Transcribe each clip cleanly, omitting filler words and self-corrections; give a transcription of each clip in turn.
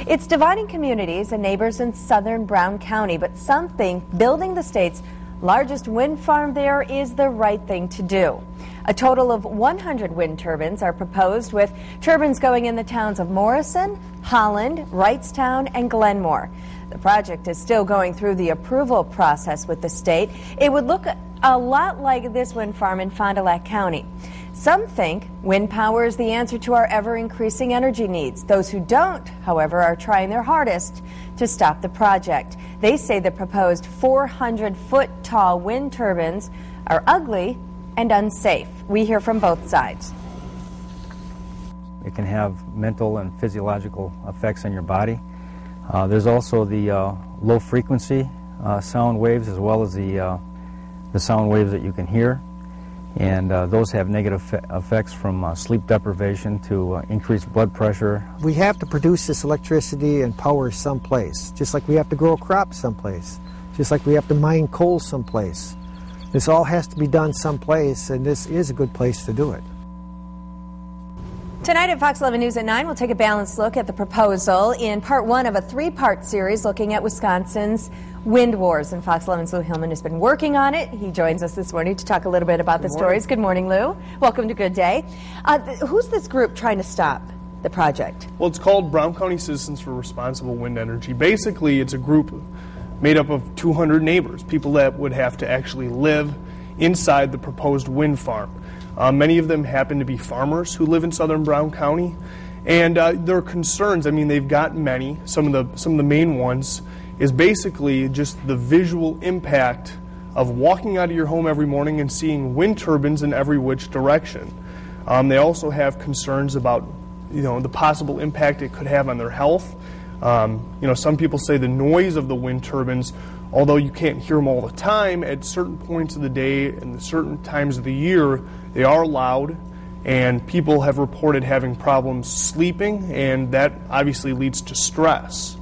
It's dividing communities and neighbors in southern Brown County, but some think building the state's largest wind farm there is the right thing to do. A total of 100 wind turbines are proposed, with turbines going in the towns of Morrison, Holland, Wrightstown, and Glenmore. The project is still going through the approval process with the state. It would look a lot like this wind farm in Fond du Lac County. Some think wind power is the answer to our ever-increasing energy needs. Those who don't, however, are trying their hardest to stop the project. They say the proposed 400-foot-tall wind turbines are ugly and unsafe. We hear from both sides. It can have mental and physiological effects on your body. There's also the low-frequency sound waves, as well as the sound waves that you can hear. And those have negative effects from sleep deprivation to increased blood pressure. We have to produce this electricity and power someplace, just like we have to grow crops someplace, just like we have to mine coal someplace. This all has to be done someplace, and this is a good place to do it. Tonight at Fox 11 News at 9, we'll take a balanced look at the proposal in part one of a three-part series looking at Wisconsin's wind wars. And Fox 11's Lou Hillman has been working on it. He joins us this morning to talk a little bit about the stories. Good morning, Lou. Welcome to Good Day. Who's this group trying to stop the project? Well, it's called Brown County Citizens for Responsible Wind Energy. Basically, it's a group made up of 200 neighbors, people that would have to actually live inside the proposed wind farm. Many of them happen to be farmers who live in southern Brown County, and their concerns, I mean, they've got many. Some of the main ones is basically just the visual impact of walking out of your home every morning and seeing wind turbines in every which direction. They also have concerns about, the possible impact it could have on their health. Some people say the noise of the wind turbines, although you can't hear them all the time, at certain points of the day and certain times of the year, they are loud, and people have reported having problems sleeping, and that obviously leads to stress.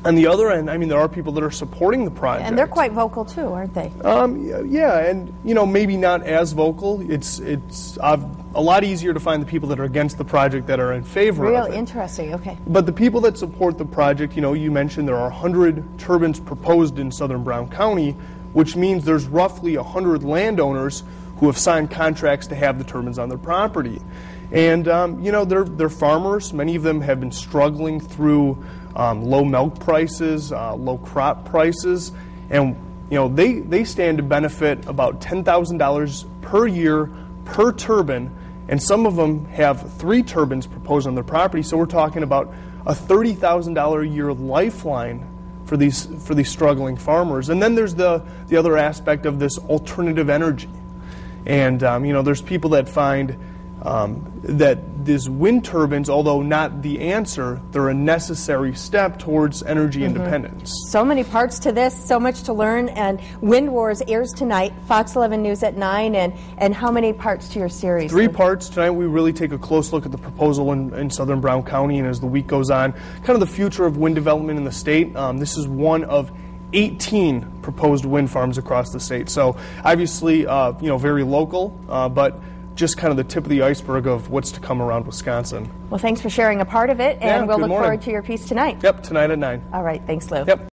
On the other end, I mean, there are people that are supporting the project. And they're quite vocal too, aren't they? Yeah, and maybe not as vocal. It's a lot easier to find the people that are against the project that are in favor of it. Real interesting, okay. But the people that support the project, you mentioned there are 100 turbines proposed in southern Brown County, which means there's roughly 100 landowners who have signed contracts to have the turbines on their property. And, they're farmers. Many of them have been struggling through low milk prices, low crop prices, and they stand to benefit about $10,000 per year per turbine, and some of them have 3 turbines proposed on their property. So we're talking about a $30,000 a year lifeline for these struggling farmers. And then there's the other aspect of this alternative energy, and there's people that find that these wind turbines, although not the answer, they're a necessary step towards energy independence. So many parts to this, so much to learn, and Wind Wars airs tonight, Fox 11 News at 9, and how many parts to your series? 3 parts. Tonight we really take a close look at the proposal in southern Brown County, and as the week goes on, kind of the future of wind development in the state. This is one of 18 proposed wind farms across the state. So obviously, very local, but just kind of the tip of the iceberg of what's to come around Wisconsin. Well, thanks for sharing a part of it, and we'll look forward to your piece tonight. Yep, tonight at 9. All right, thanks, Lou. Yep.